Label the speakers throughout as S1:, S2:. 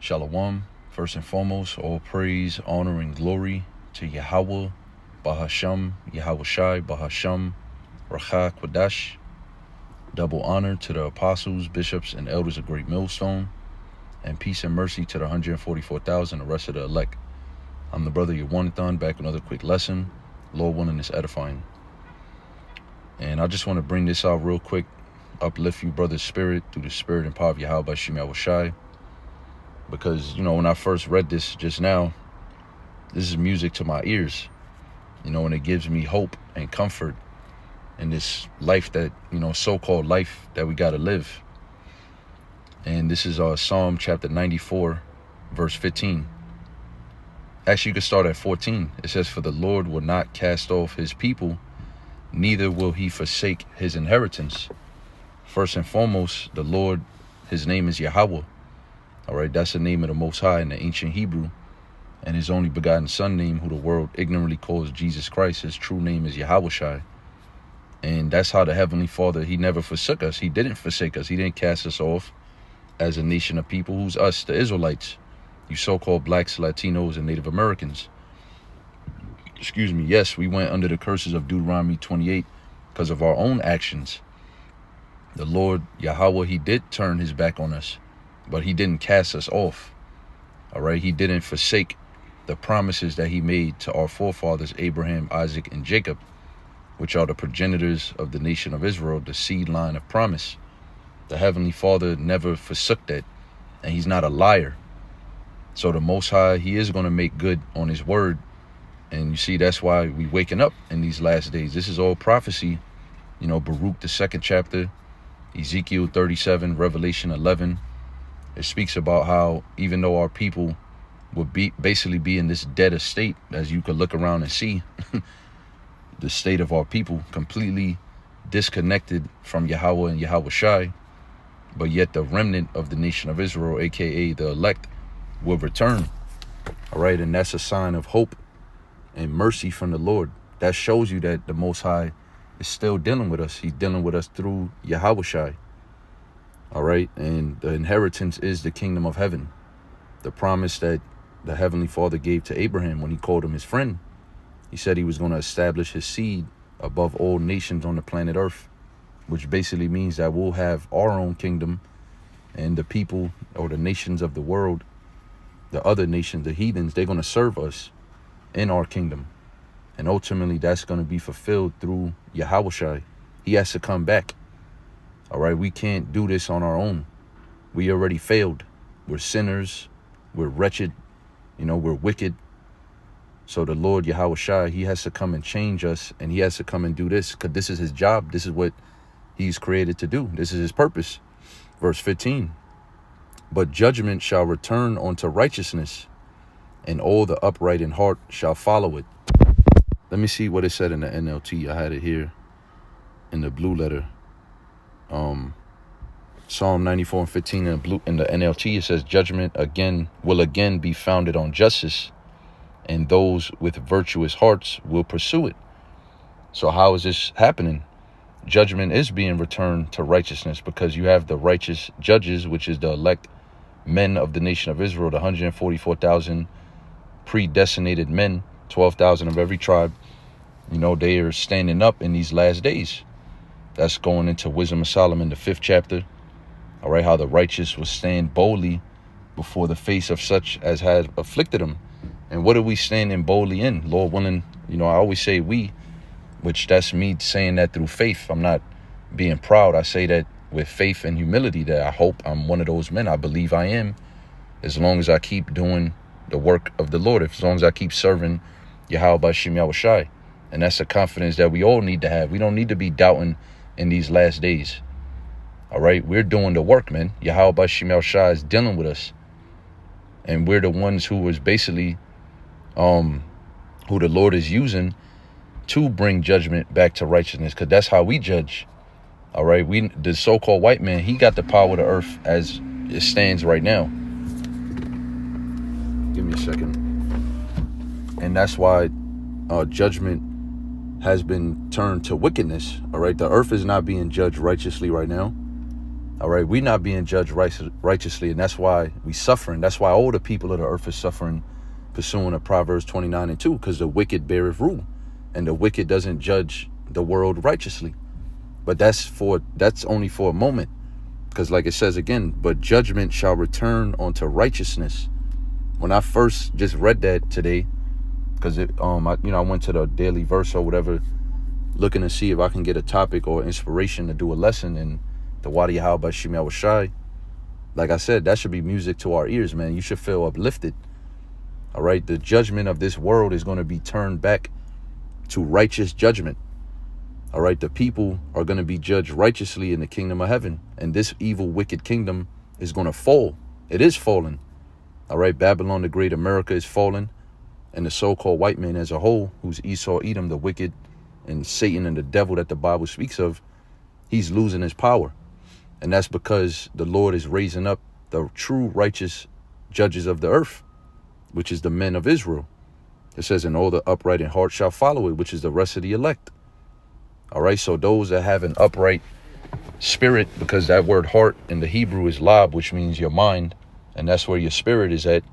S1: Shalom. First and foremost, all praise, honor, and glory to Yahweh, Bahasham, Yahweh Shai, Bahasham, Racha Kwadash. Double honor to the apostles, bishops, and elders of Great Millstone, and peace and mercy to the 144,000, the rest of the elect. I'm the brother Yawanathan, back with another quick lesson. Lord willing, is edifying. And I just want to bring this out real quick, uplift you brother's spirit through the spirit and power of Yahweh Bashim Yahweh Shai. Because, when I first read this just now, this is music to my ears, and it gives me hope and comfort in this life that, so-called life that we got to live. And this is Psalm chapter 94, verse 15. Actually, you can start at 14. It says, "For the Lord will not cast off his people, neither will he forsake his inheritance." First and foremost, the Lord, his name is Yahweh. All right, that's the name of the Most High in the ancient Hebrew. And his only begotten son name, who the world ignorantly calls Jesus Christ, his true name is Yahweh Shai. And that's how the Heavenly Father, he never forsook us. He didn't forsake us. He didn't cast us off as a nation of people. Who's us? The Israelites. You so-called blacks, Latinos, and Native Americans. Excuse me. Yes, we went under the curses of Deuteronomy 28 because of our own actions. The Lord, Yahweh, he did turn his back on us, but he didn't cast us off. All right. He didn't forsake the promises that he made to our forefathers, Abraham, Isaac, and Jacob, which are the progenitors of the nation of Israel, the seed line of promise. The Heavenly Father never forsook that, and he's not a liar. So the Most High, he is going to make good on his word. And you see, that's why we waking up in these last days. This is all prophecy. Baruch, the 2nd chapter, Ezekiel 37, Revelation 11. It speaks about how even though our people would basically be in this dead estate, as you could look around and see, the state of our people completely disconnected from Yahweh and Yahweh Shai, but yet the remnant of the nation of Israel, aka the elect, will return. All right, and that's a sign of hope and mercy from the Lord. That shows you that the Most High is still dealing with us. He's dealing with us through Yahweh Shai. All right, and the inheritance is the kingdom of heaven. The promise that the Heavenly Father gave to Abraham when he called him his friend. He said he was going to establish his seed above all nations on the planet Earth, which basically means that we'll have our own kingdom, and the people or the nations of the world, the other nations, the heathens, they're going to serve us in our kingdom. And ultimately, that's going to be fulfilled through Yahweh Shai. He has to come back. All right, we can't do this on our own. We already failed. We're sinners. We're wretched. We're wicked. So the Lord Yahweh Shai, he has to come and change us, and he has to come and do this, because this is his job. This is what he's created to do. This is his purpose. Verse 15. "But judgment shall return unto righteousness, and all the upright in heart shall follow it." Let me see what it said in the NLT. I had it here in the blue letter. Psalm 94 and 15 in the NLT, it says, "Judgment will again be founded on justice, and those with virtuous hearts will pursue it." So how is this happening? Judgment is being returned to righteousness because you have the righteous judges, which is the elect men of the nation of Israel, the 144,000 predestinated men, 12,000 of every tribe. They are standing up in these last days. That's going into Wisdom of Solomon, the 5th chapter. All right, how the righteous will stand boldly before the face of such as had afflicted them. And what are we standing boldly in? Lord willing, I always say we, which that's me saying that through faith. I'm not being proud. I say that with faith and humility, that I hope I'm one of those men. I believe I am, as long as I keep doing the work of the Lord, as long as I keep serving Yahweh Bashim Yahweh Shai. And that's a confidence that we all need to have. We don't need to be doubting in these last days. All right, we're doing the work, man. Yahweh Bashim Yahweh Shai is dealing with us. And we're the ones who was basically, who the Lord is using to bring judgment back to righteousness, because that's how we judge. All right, the so-called white man, he got the power of the earth as it stands right now. Give me a second. And that's why judgment has been turned to wickedness. All right, the earth is not being judged righteously right now. All right, we're not being judged righteously, and that's why we suffering. That's why all the people of the earth are suffering, pursuing of Proverbs 29:2, because the wicked beareth rule, and the wicked doesn't judge the world righteously. But that's only for a moment, because like it says again, but judgment shall return unto righteousness. When I first just read that today, because I went to the daily verse or whatever, looking to see if I can get a topic or inspiration to do a lesson in the Wadi Yahweh Shimi Awashai. Like I said, that should be music to our ears, man. You should feel uplifted. All right, the judgment of this world is going to be turned back to righteous judgment. All right, the people are going to be judged righteously in the kingdom of heaven, and this evil, wicked kingdom is going to fall. It is falling. All right, Babylon the Great, America is falling, and the so-called white man as a whole, who's Esau, Edom, the wicked, and Satan and the devil that the Bible speaks of, he's losing his power. And that's because the Lord is raising up the true righteous judges of the earth, which is the men of Israel. It says, and all the upright in heart shall follow it, which is the rest of the elect. All right, so those that have an upright spirit, because that word heart in the Hebrew is lab, which means your mind, and that's where your spirit is at.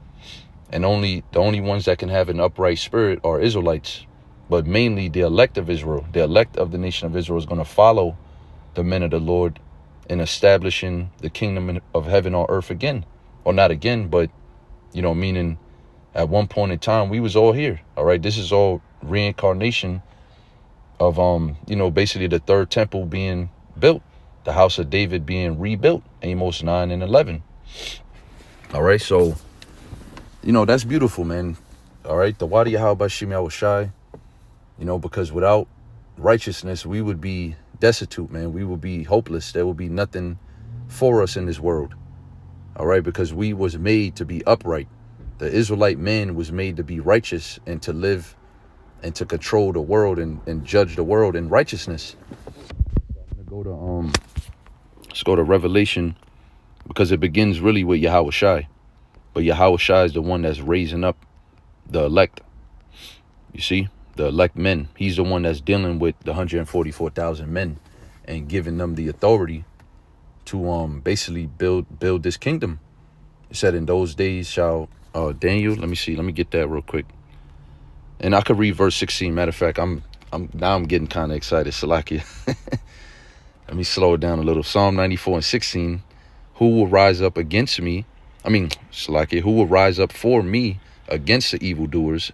S1: And the only ones that can have an upright spirit are Israelites, but mainly the elect of Israel. The elect of the nation of Israel is going to follow the men of the Lord in establishing the kingdom of heaven on earth again. Or not again, but, meaning at one point in time, we was all here. All right, this is all reincarnation of, basically the third temple being built, the house of David being rebuilt, Amos 9:11. All right, so, that's beautiful, man. All right, the Wadi Yahweh Shimi Awashai, because without righteousness, we would be destitute, man. We would be hopeless. There would be nothing for us in this world. All right, because we was made to be upright. The Israelite man was made to be righteous and to live and to control the world and judge the world in righteousness. I'm gonna let's go to Revelation, because it begins really with Yahweh Shai. But Yahweh Shai is the one that's raising up the elect. You see, the elect men. He's the one that's dealing with the 144,000 men and giving them the authority to basically build this kingdom. It said, in those days shall Daniel. Let me get that real quick. And I could read verse 16. Matter of fact, I'm getting kind of excited. Salakia. Let me slow it down a little. Psalm 94:16. Who will rise up against me? Salakia. Who will rise up for me against the evildoers,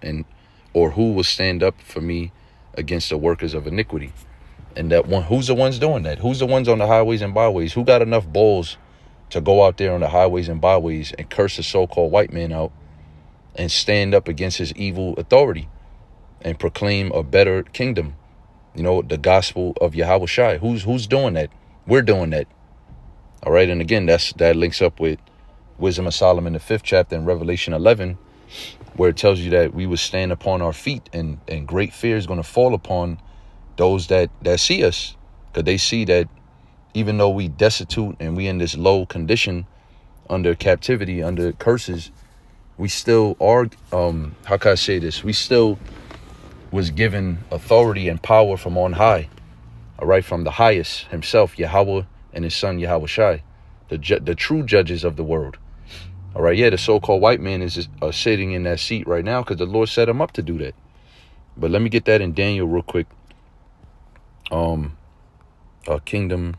S1: or who will stand up for me against the workers of iniquity? And that one, who's the ones doing that? Who's the ones on the highways and byways? Who got enough balls to go out there on the highways and byways and curse the so-called white man out and stand up against his evil authority and proclaim a better kingdom? The gospel of Yahweh Shai. Who's doing that? We're doing that. All right. And again, that links up with Wisdom of Solomon, the 5th chapter in Revelation 11, where it tells you that we will stand upon our feet and great fear is going to fall upon those that see us, because they see that even though we destitute and we in this low condition under captivity, under curses, we still are, how can I say this? We still was given authority and power from on high. All right, from the highest himself, Yahweh, and his son Yahweh Shai, the true judges of the world. All right, yeah, the so-called white man is just, sitting in that seat right now because the Lord set him up to do that. But let me get that in Daniel real quick. Kingdom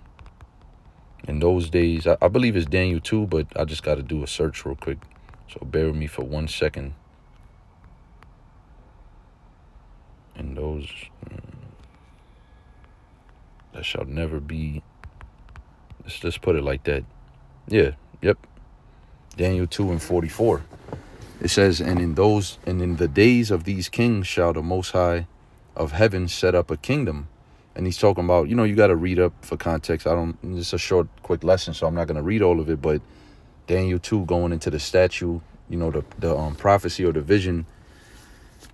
S1: in those days. I believe it's Daniel 2, but I just got to do a search real quick. So bear with me for 1 second. And those that shall never be. Let's put it like that. Yeah, yep. Daniel 2:44. It says, and in the days of these kings shall the Most High of heaven set up a kingdom. And he's talking about, you got to read up for context. It's a short, quick lesson, so I'm not going to read all of it. But Daniel 2 going into the statue, the prophecy or the vision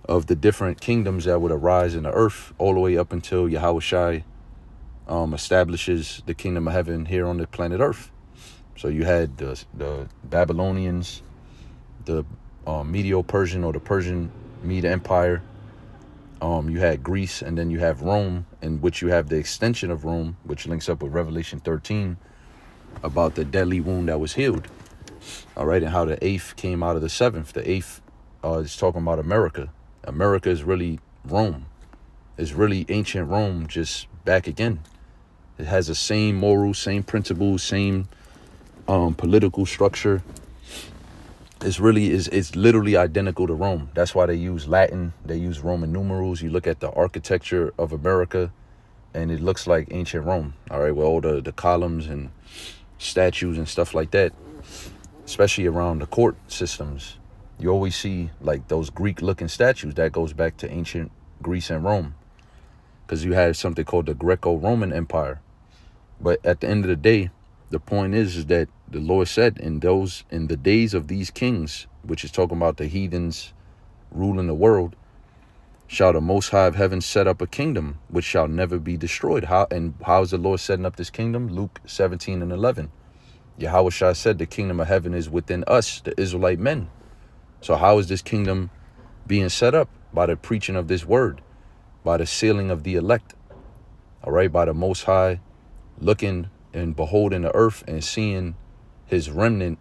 S1: of the different kingdoms that would arise in the earth, all the way up until Yahweh Shai establishes the kingdom of heaven here on the planet Earth. So you had the Babylonians, the Medo-Persian or the Persian Mede Empire. You had Greece, and then you have Rome, in which you have the extension of Rome, which links up with Revelation 13, about the deadly wound that was healed. All right, and how the eighth came out of the seventh. The eighth is talking about America. America is really Rome. It's really ancient Rome, just back again. It has the same morals, same principles, same political structure. It's literally identical to Rome. That's why they use Latin. They use Roman numerals. You look at the architecture of America, and it looks like ancient Rome. All right, with all the columns and statues and stuff like that, especially around the court systems. You always see like those Greek-looking statues. That goes back to ancient Greece and Rome, because you had something called the Greco-Roman Empire. But at the end of the day, the point is that the Lord said in the days of these kings, which is talking about the heathens ruling the world, shall the Most High of heaven set up a kingdom which shall never be destroyed. How is the Lord setting up this kingdom? Luke 17:11. Yahushua said the kingdom of heaven is within us, the Israelite men. So how is this kingdom being set up? By the preaching of this word, by the sealing of the elect. All right, by the Most High looking and beholding the earth and seeing his remnant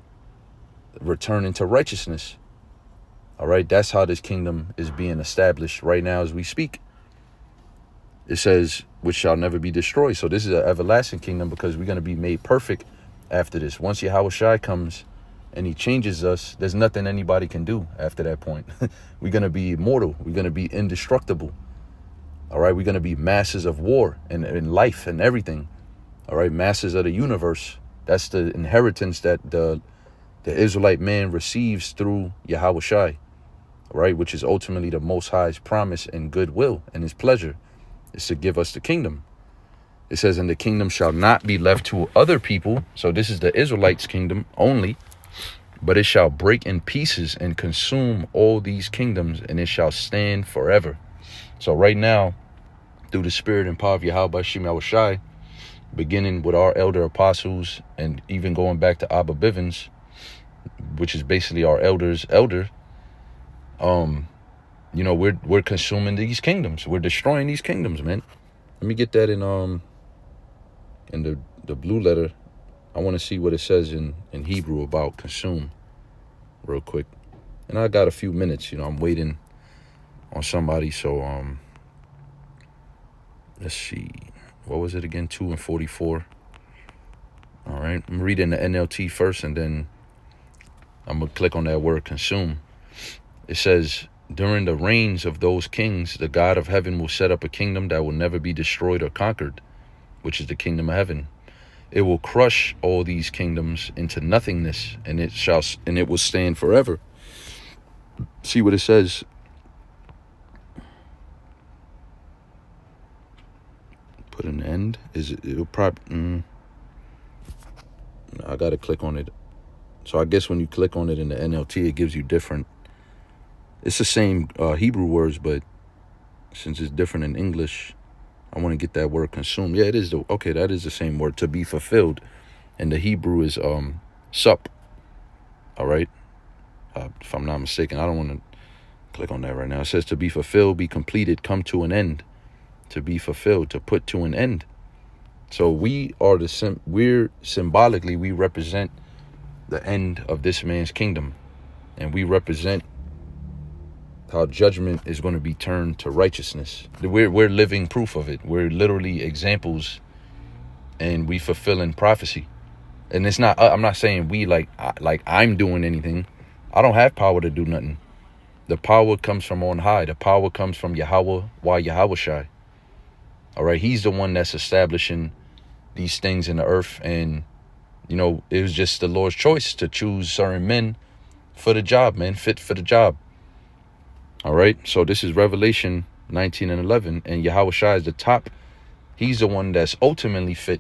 S1: returning to righteousness. All right, that's how this kingdom is being established right now as we speak. It says, which shall never be destroyed. So this is an everlasting kingdom, because we're going to be made perfect after this. Once Yahushua comes and he changes us, there's nothing anybody can do after that point. We're going to be immortal. We're going to be indestructible. All right, we're going to be masters of war and life and everything. All right, masters of the universe. That's the inheritance that the Israelite man receives through Yahushua, right? Which is ultimately the Most High's promise and goodwill and his pleasure is to give us the kingdom. It says, and the kingdom shall not be left to other people. So this is the Israelites' kingdom only, but it shall break in pieces and consume all these kingdoms, and it shall stand forever. So right now, through the spirit and power of Yahweh Shem Yahushai, beginning with our elder apostles and even going back to Abba Bivens, which is basically our elder, we're consuming these kingdoms. We're destroying these kingdoms, man. Let me get that in the blue letter. I want to see what it says in Hebrew about consume real quick. And I got a few minutes, I'm waiting on somebody. So let's see. What was it again? 2:44. All right. I'm reading the NLT first, and then I'm going to click on that word consume. It says, during the reigns of those kings, the God of heaven will set up a kingdom that will never be destroyed or conquered, which is the kingdom of heaven. It will crush all these kingdoms into nothingness, and it will stand forever. See what it says. Put an end. It'll probably. I gotta click on it. So I guess when you click on it in the NLT, it gives you different. It's the same Hebrew words, but since it's different in English, I want to get that word consumed. Yeah, it is. That is the same word, to be fulfilled. And the Hebrew is sup. All right. If I'm not mistaken, I don't want to click on that right now. It says to be fulfilled, be completed, come to an end. To be fulfilled, to put to an end. So we represent the end of this man's kingdom, and we represent how judgment is going to be turned to righteousness. We're living proof of it. We're literally examples, and we fulfilling prophecy. And it's not. I'm not saying we like I'm doing anything. I don't have power to do nothing. The power comes from on high. The power comes from Yahweh, Yahushai. All right, he's the one that's establishing these things in the earth. And, it was just the Lord's choice to choose certain men for the job, man, fit for the job. All right, so this is Revelation 19:11, and Yahushua is the top. He's the one that's ultimately fit.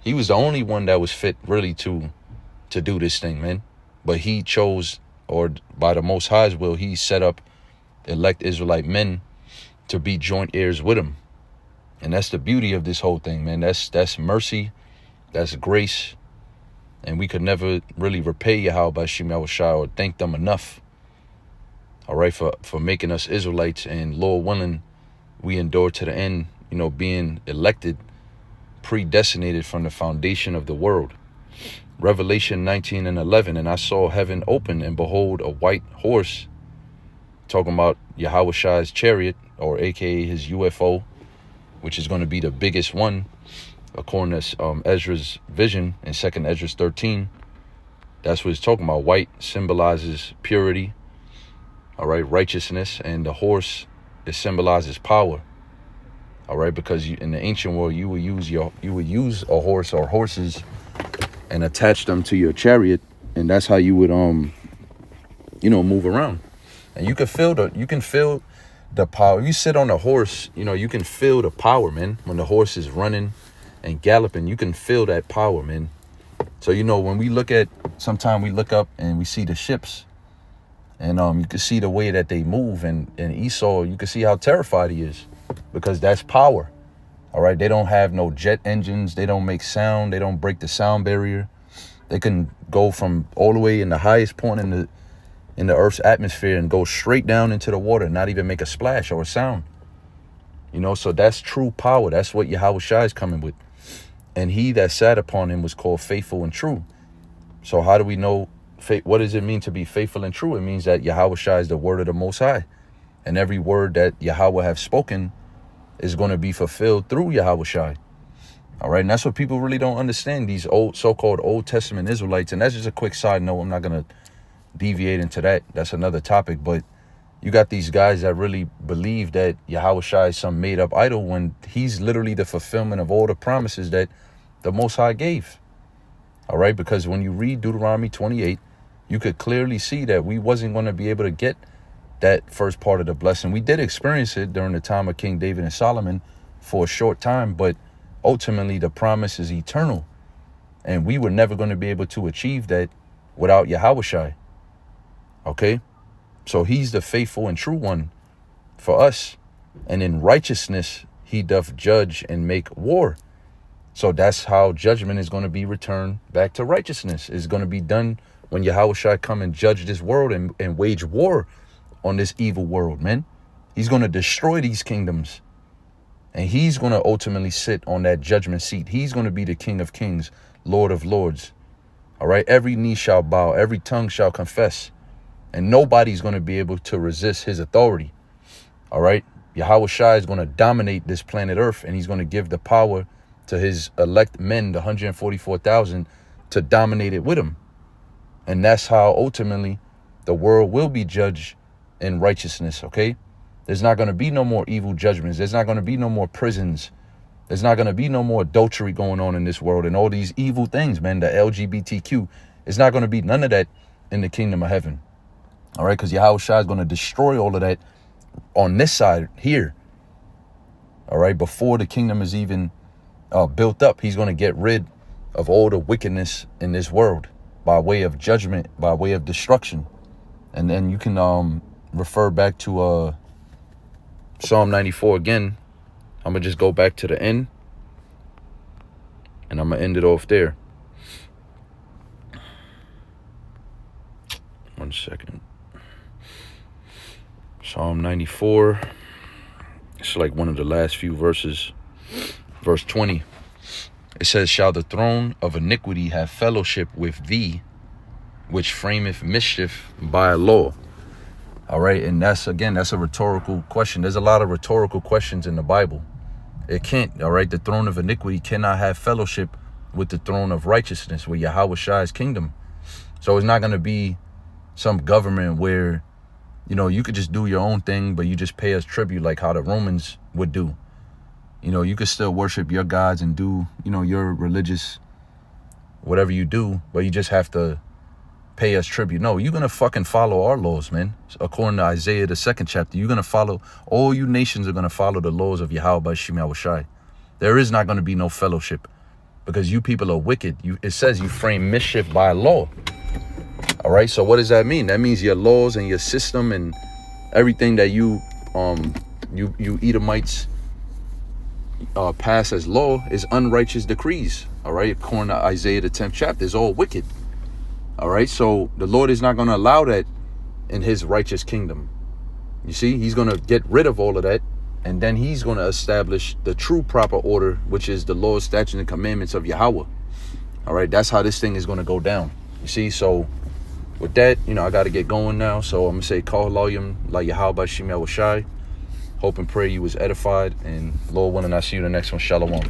S1: He was the only one that was fit really to do this thing, man. But he chose, or by the Most High's will, he set up elect Israelite men to be joint heirs with him. And that's the beauty of this whole thing, man. That's mercy. That's grace. And we could never really repay Yahweh Shem Yahushua or thank them enough. All right, for making us Israelites. And Lord willing, we endure to the end, being elected, predestinated from the foundation of the world. Revelation 19:11, and I saw heaven open, and behold, a white horse, talking about Yahweh Shai's chariot, or aka his UFO, which is going to be the biggest one, according to Ezra's vision in 2nd Ezra 13. That's what it's talking about. White symbolizes purity, all right, righteousness, and the horse, it symbolizes power, all right, because in the ancient world you would use a horse or horses and attach them to your chariot, and that's how you would move around. And you can feel the power. You sit on a horse, you can feel the power, man. When the horse is running and galloping, you can feel that power, man. So when we look up and we see the ships, and you can see the way that they move, and Esau, you can see how terrified he is, because that's power. All right, they don't have no jet engines. They don't make sound. They don't break the sound barrier. They can go from all the way in the highest point in the Earth's atmosphere and go straight down into the water, and not even make a splash or a sound. So that's true power. That's what Yahweh Shai is coming with. And he that sat upon him was called faithful and true. So how do we know? What does it mean to be faithful and true? It means that Yahweh Shai is the word of the Most High, and every word that Yahweh have spoken is going to be fulfilled through Yahweh Shai. All right, and that's what people really don't understand, these so-called Old Testament Israelites. And that's just a quick side note. I'm not going to deviate into that. That's another topic. But you got these guys that really believe that Yahweh Shai is some made-up idol, when he's literally the fulfillment of all the promises that the Most High gave. All right, because when you read Deuteronomy 28, you could clearly see that we wasn't going to be able to get that first part of the blessing. We did experience it during the time of King David and Solomon for a short time, but ultimately the promise is eternal, and we were never going to be able to achieve that without Yahweh Shai. Okay, so he's the faithful and true one for us, and in righteousness he doth judge and make war. So that's how judgment is going to be returned back to righteousness. It's going to be done when Yahweh Shai come and judge this world and wage war on this evil world, man. He's going to destroy these kingdoms, and he's going to ultimately sit on that judgment seat. He's going to be the King of Kings, Lord of Lords. All right, every knee shall bow, every tongue shall confess, and nobody's going to be able to resist his authority. All right, Yahweh Shai is going to dominate this planet Earth, and he's going to give the power to his elect men, the 144,000, to dominate it with him. And that's how ultimately the world will be judged in righteousness, okay? There's not going to be no more evil judgments. There's not going to be no more prisons. There's not going to be no more adultery going on in this world and all these evil things, man, the LGBTQ. It's not going to be none of that in the kingdom of heaven, all right? Because Yahweh Shai is going to destroy all of that on this side here, all right? Before the kingdom is even built up, he's going to get rid of all the wickedness in this world by way of judgment, by way of destruction. And then you can refer back to Psalm 94 again. I'm going to just go back to the end, and I'm going to end it off there. One second. Psalm 94. It's like one of the last few verses. Verse 20. It says, shall the throne of iniquity have fellowship with thee, which frameth mischief by a law? All right. And that's a rhetorical question. There's a lot of rhetorical questions in the Bible. It can't. All right. The throne of iniquity cannot have fellowship with the throne of righteousness, with Yahweh Shai's kingdom. So it's not going to be some government where, you could just do your own thing, but you just pay us tribute like how the Romans would do. You could still worship your gods and do, your religious, whatever you do, but you just have to pay us tribute. No, you're going to fucking follow our laws, man. According to Isaiah, the 2nd chapter, you're going to follow, all you nations are going to follow the laws of Yahweh Shai Shai. There is not going to be no fellowship, because you people are wicked. It says you frame mischief by law. All right. So what does that mean? That means your laws and your system and everything that you Edomites pass as law is unrighteous decrees. All right. According to Isaiah, the 10th chapter, is all wicked. All right. So the Lord is not going to allow that in his righteous kingdom. You see, he's going to get rid of all of that. And then he's going to establish the true proper order, which is the laws, statutes, and commandments of Yahweh. All right, that's how this thing is going to go down. You see, so with that, you know, I got to get going now. So I'm going to say, call Loyum, La Yahweh Shimei Washai. Hope and pray you was edified. And Lord willing, I'll see you in the next one. Shalom.